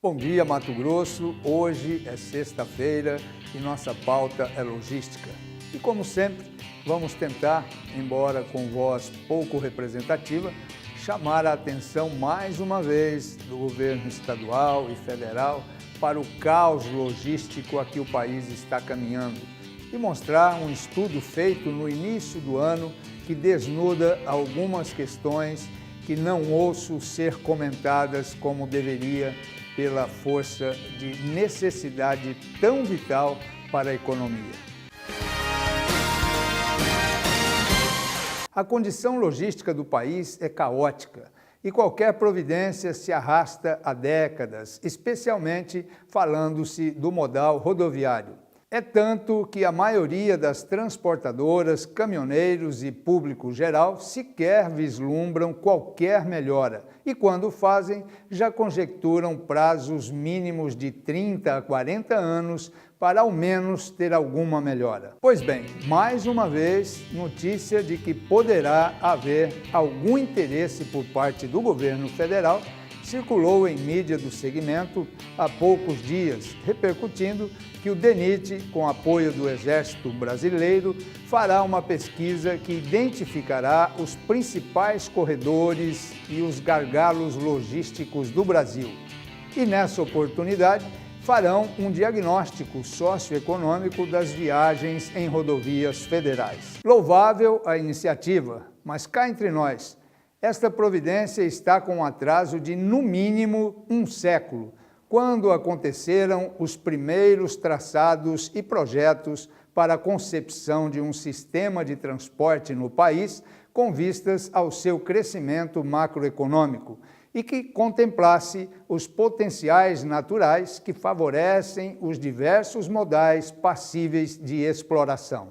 Bom dia, Mato Grosso. Hoje é sexta-feira e nossa pauta é logística. E como sempre, vamos tentar, embora com voz pouco representativa, chamar a atenção mais uma vez do governo estadual e federal para o caos logístico a que o país está caminhando e mostrar um estudo feito no início do ano que desnuda algumas questões que não ouço ser comentadas como deveria pela força de necessidade tão vital para a economia. A condição logística do país é caótica e qualquer providência se arrasta há décadas, especialmente falando-se do modal rodoviário. É tanto que a maioria das transportadoras, caminhoneiros e público geral sequer vislumbram qualquer melhora e, quando fazem, já conjecturam prazos mínimos de 30 a 40 anos para ao menos ter alguma melhora. Pois bem, mais uma vez, notícia de que poderá haver algum interesse por parte do governo federal circulou em mídia do segmento há poucos dias, repercutindo que o DENIT, com apoio do Exército Brasileiro, fará uma pesquisa que identificará os principais corredores e os gargalos logísticos do Brasil. E nessa oportunidade, farão um diagnóstico socioeconômico das viagens em rodovias federais. Louvável a iniciativa, mas cá entre nós, esta providência está com um atraso de, no mínimo, um século, quando aconteceram os primeiros traçados e projetos para a concepção de um sistema de transporte no país com vistas ao seu crescimento macroeconômico e que contemplasse os potenciais naturais que favorecem os diversos modais passíveis de exploração.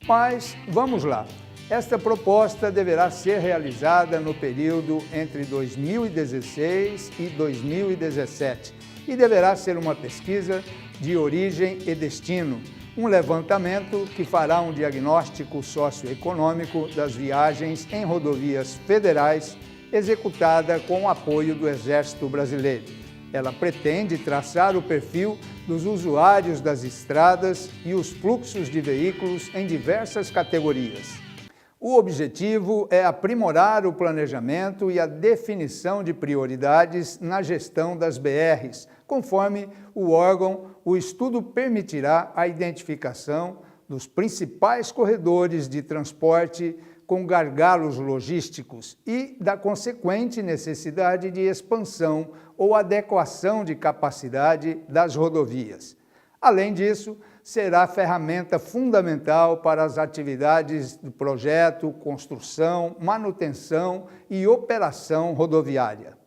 Mas vamos lá. Esta proposta deverá ser realizada no período entre 2016 e 2017 e deverá ser uma pesquisa de origem e destino, um levantamento que fará um diagnóstico socioeconômico das viagens em rodovias federais executada com o apoio do Exército Brasileiro. Ela pretende traçar o perfil dos usuários das estradas e os fluxos de veículos em diversas categorias. O objetivo é aprimorar o planejamento e a definição de prioridades na gestão das BRs. Conforme o órgão, o estudo permitirá a identificação dos principais corredores de transporte com gargalos logísticos e da consequente necessidade de expansão ou adequação de capacidade das rodovias. Além disso, será ferramenta fundamental para as atividades do projeto, construção, manutenção e operação rodoviária.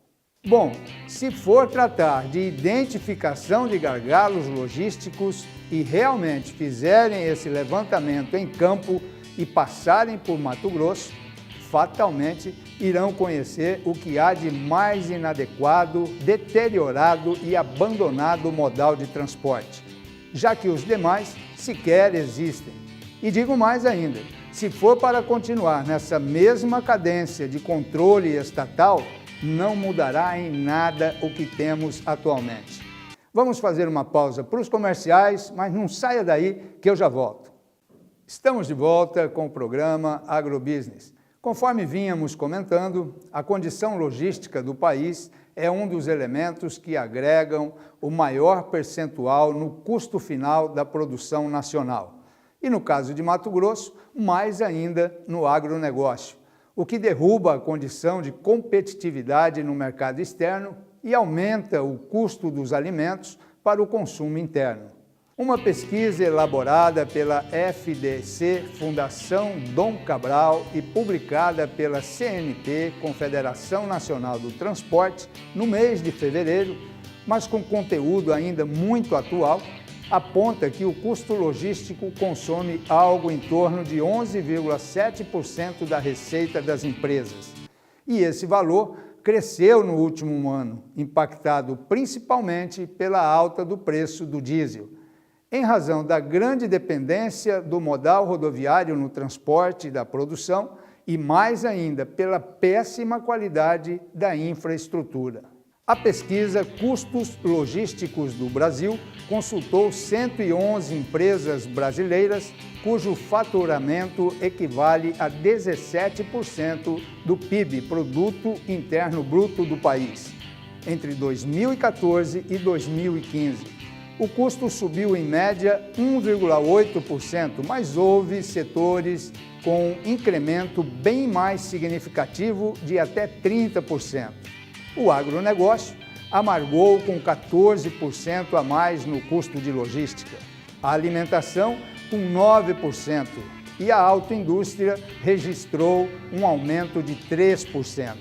Bom, se for tratar de identificação de gargalos logísticos e realmente fizerem esse levantamento em campo e passarem por Mato Grosso, fatalmente irão conhecer o que há de mais inadequado, deteriorado e abandonado modal de transporte, já que os demais sequer existem. E digo mais ainda, se for para continuar nessa mesma cadência de controle estatal, não mudará em nada o que temos atualmente. Vamos fazer uma pausa para os comerciais, mas não saia daí que eu já volto. Estamos de volta com o programa Agrobusiness. Conforme vínhamos comentando, a condição logística do país é um dos elementos que agregam o maior percentual no custo final da produção nacional. E no caso de Mato Grosso, mais ainda no agronegócio, o que derruba a condição de competitividade no mercado externo e aumenta o custo dos alimentos para o consumo interno. Uma pesquisa elaborada pela FDC, Fundação Dom Cabral, e publicada pela CNT, Confederação Nacional do Transporte, no mês de fevereiro, mas com conteúdo ainda muito atual, aponta que o custo logístico consome algo em torno de 11,7% da receita das empresas. E esse valor cresceu no último ano, impactado principalmente pela alta do preço do diesel, em razão da grande dependência do modal rodoviário no transporte da produção e, mais ainda, pela péssima qualidade da infraestrutura. A pesquisa Custos Logísticos do Brasil consultou 111 empresas brasileiras cujo faturamento equivale a 17% do PIB, Produto Interno Bruto do país, entre 2014 e 2015. O custo subiu em média 1,8%, mas houve setores com incremento bem mais significativo de até 30%. O agronegócio amargou com 14% a mais no custo de logística, a alimentação com 9% e a autoindústria registrou um aumento de 3%.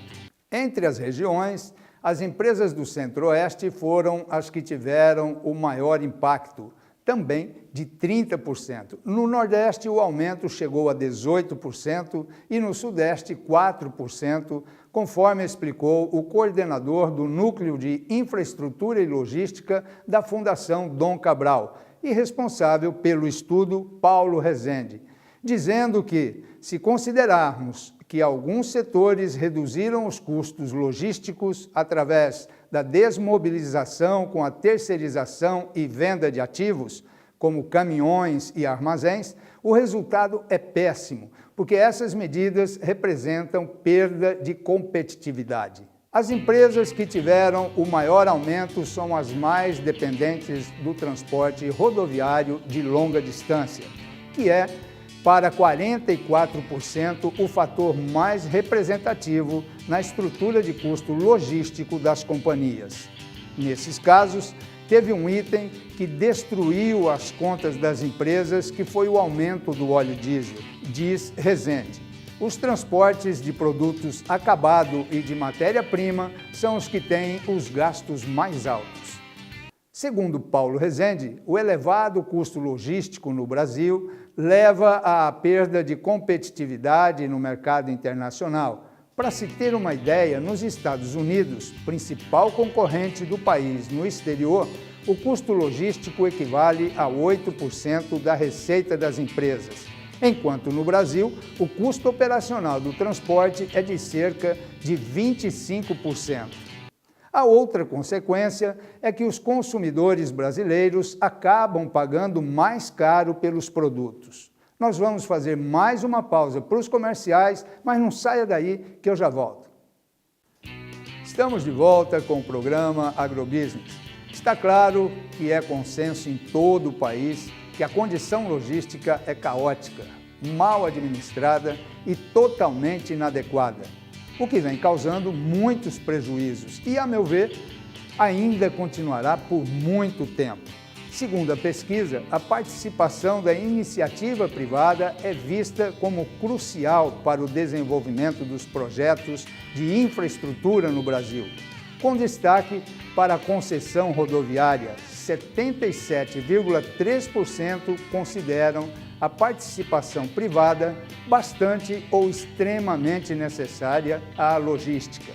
Entre as regiões, as empresas do Centro-Oeste foram as que tiveram o maior impacto, também de 30%. No Nordeste, o aumento chegou a 18% e no Sudeste, 4%, conforme explicou o coordenador do Núcleo de Infraestrutura e Logística da Fundação Dom Cabral e responsável pelo estudo, Paulo Rezende, dizendo que, se considerarmos que alguns setores reduziram os custos logísticos através da desmobilização com a terceirização e venda de ativos, como caminhões e armazéns, o resultado é péssimo, porque essas medidas representam perda de competitividade. As empresas que tiveram o maior aumento são as mais dependentes do transporte rodoviário de longa distância, que é, para 44%, o fator mais representativo na estrutura de custo logístico das companhias. Nesses casos, teve um item que destruiu as contas das empresas, que foi o aumento do óleo diesel, diz Rezende. Os transportes de produtos acabado e de matéria-prima são os que têm os gastos mais altos. Segundo Paulo Rezende, o elevado custo logístico no Brasil leva à perda de competitividade no mercado internacional. Para se ter uma ideia, nos Estados Unidos, principal concorrente do país no exterior, o custo logístico equivale a 8% da receita das empresas, enquanto no Brasil, o custo operacional do transporte é de cerca de 25%. A outra consequência é que os consumidores brasileiros acabam pagando mais caro pelos produtos. Nós vamos fazer mais uma pausa para os comerciais, mas não saia daí que eu já volto. Estamos de volta com o programa Agrobusiness. Está claro que é consenso em todo o país que a condição logística é caótica, mal administrada e totalmente inadequada, o que vem causando muitos prejuízos e, a meu ver, ainda continuará por muito tempo. Segundo a pesquisa, a participação da iniciativa privada é vista como crucial para o desenvolvimento dos projetos de infraestrutura no Brasil, com destaque para a concessão rodoviária. 77,3% consideram a participação privada bastante ou extremamente necessária à logística.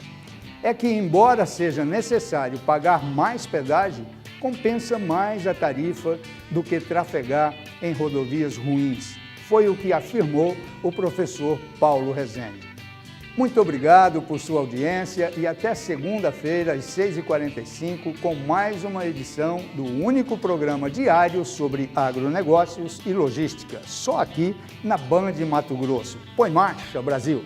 É que, embora seja necessário pagar mais pedágio, compensa mais a tarifa do que trafegar em rodovias ruins. Foi o que afirmou o professor Paulo Rezende. Muito obrigado por sua audiência e até segunda-feira, às 6h45, com mais uma edição do único programa diário sobre agronegócios e logística, só aqui na Band Mato Grosso. Põe marcha, Brasil!